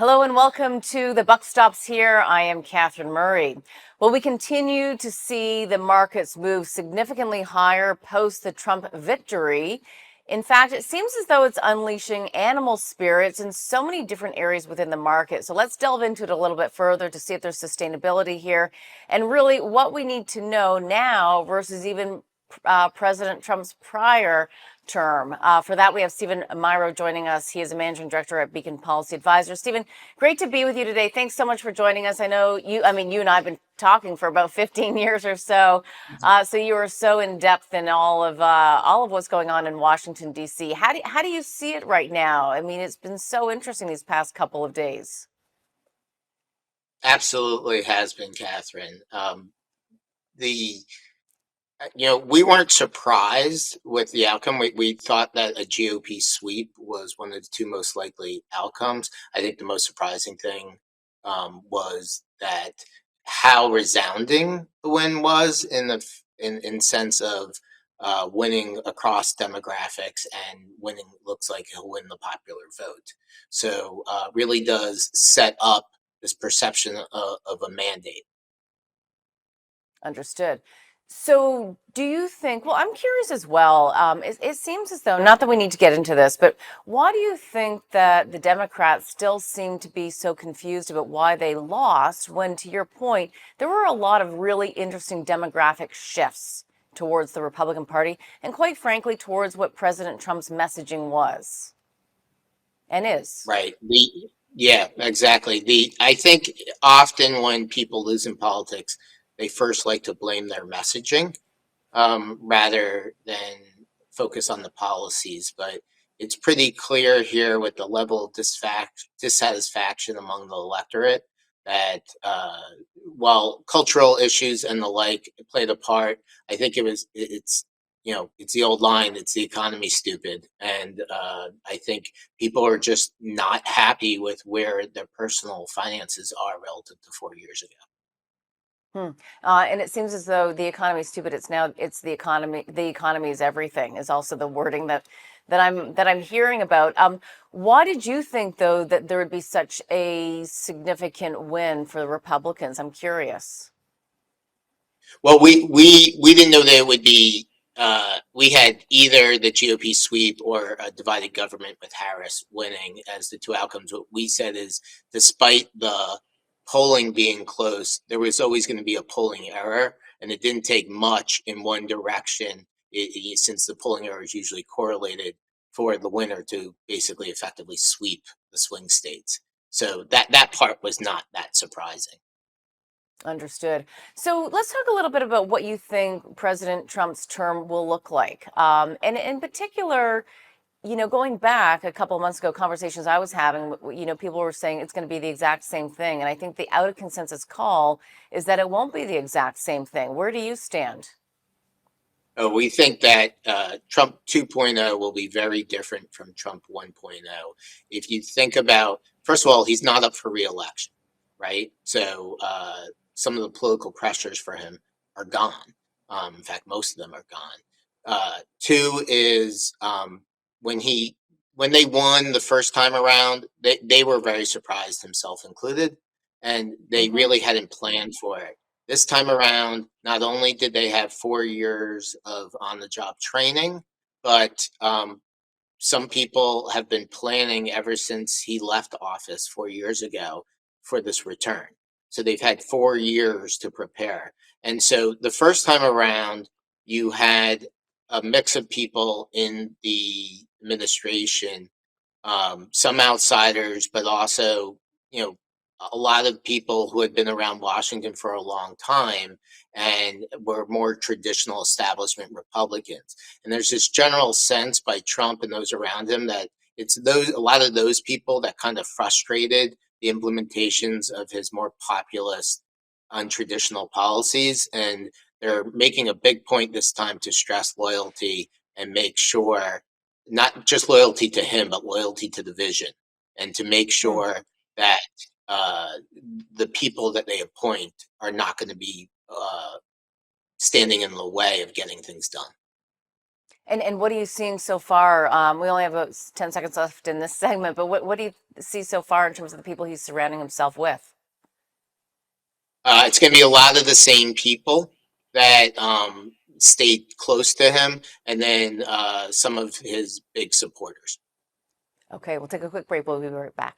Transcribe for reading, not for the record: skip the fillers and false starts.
Hello and welcome to The Buck Stops Here. I am Catherine Murray. Well, we continue to see the markets move significantly higher post the Trump victory. In fact, it seems as though it's unleashing animal spirits in so many different areas within the market. So let's delve into it a little bit further to see if there's sustainability here and really what we need to know now versus even President Trump's prior term. For that, we have Stephen Myrow joining us. He is a managing director at Beacon Policy Advisors. Stephen, great to be with you today. Thanks so much for joining us. I know you and I have been talking for about 15 years or so. So you are so in depth in all of what's going on in Washington, D.C. How do you see it right now? I mean, it's been so interesting these past couple of days. Absolutely has been, Catherine. The we weren't surprised with the outcome. We thought that a GOP sweep was one of the two most likely outcomes. I think the most surprising thing was that how resounding the win was in sense of winning across demographics, and winning looks like he'll win the popular vote. So really does set up this perception of a mandate. Understood. So, do you think? Well, I'm curious as well. It seems as though, not that we need to get into this, but why do you think that the Democrats still seem to be so confused about why they lost when, to your point, there were a lot of really interesting demographic shifts towards the Republican Party and, quite frankly, towards what President Trump's messaging was and is? Right. Yeah, exactly. I think often when people lose in politics, they first like to blame their messaging rather than focus on the policies. But it's pretty clear here with the level of dissatisfaction among the electorate that while cultural issues and the like played a part, I think it's the old line, it's the economy, stupid. And I think people are just not happy with where their personal finances are relative to 4 years ago. Hmm. And it seems as though the economy is stupid. It's the economy. The economy is everything is also the wording that I'm hearing about. Why did you think though that there would be such a significant win for the Republicans? I'm curious. Well, we didn't know that it would be. We had either the GOP sweep or a divided government with Harris winning as the two outcomes. What we said is, despite the polling being close, there was always going to be a polling error, and it didn't take much in one direction, since the polling error is usually correlated, for the winner to basically effectively sweep the swing states. So that part was not that surprising. Understood. So let's talk a little bit about what you think President Trump's term will look like, and in particular. Going back a couple of months ago, conversations I was having, people were saying it's going to be the exact same thing. And I think the out of consensus call is that it won't be the exact same thing. Where do you stand? We think that Trump 2.0 will be very different from Trump 1.0. If you think about, first of all, he's not up for reelection, right? So some of the political pressures for him are gone. In fact, most of them are gone. Two is when he when they won the first time around, they were very surprised, himself included, and they Hmm. really hadn't planned for it. This time around, not only did they have 4 years of on the job training, but some people have been planning ever since he left office 4 years ago for this return. So they've had 4 years to prepare. And so the first time around, you had a mix of people in the administration, some outsiders, but also, you know, a lot of people who had been around Washington for a long time and were more traditional establishment Republicans. And there's this general sense by Trump and those around him that it's those a lot of those people that kind of frustrated the implementations of his more populist, untraditional policies. And they're making a big point this time to stress loyalty and make sure not just loyalty to him, but loyalty to the vision, and to make Hmm. sure that uh, the people that they appoint are not going to be standing in the way of getting things done. And what are you seeing so far? We only have 10 seconds left in this segment, but what do you see so far in terms of the people he's surrounding himself with? It's going to be a lot of the same people that stayed close to him, and then some of his big supporters. Okay, we'll take a quick break. We'll be right back.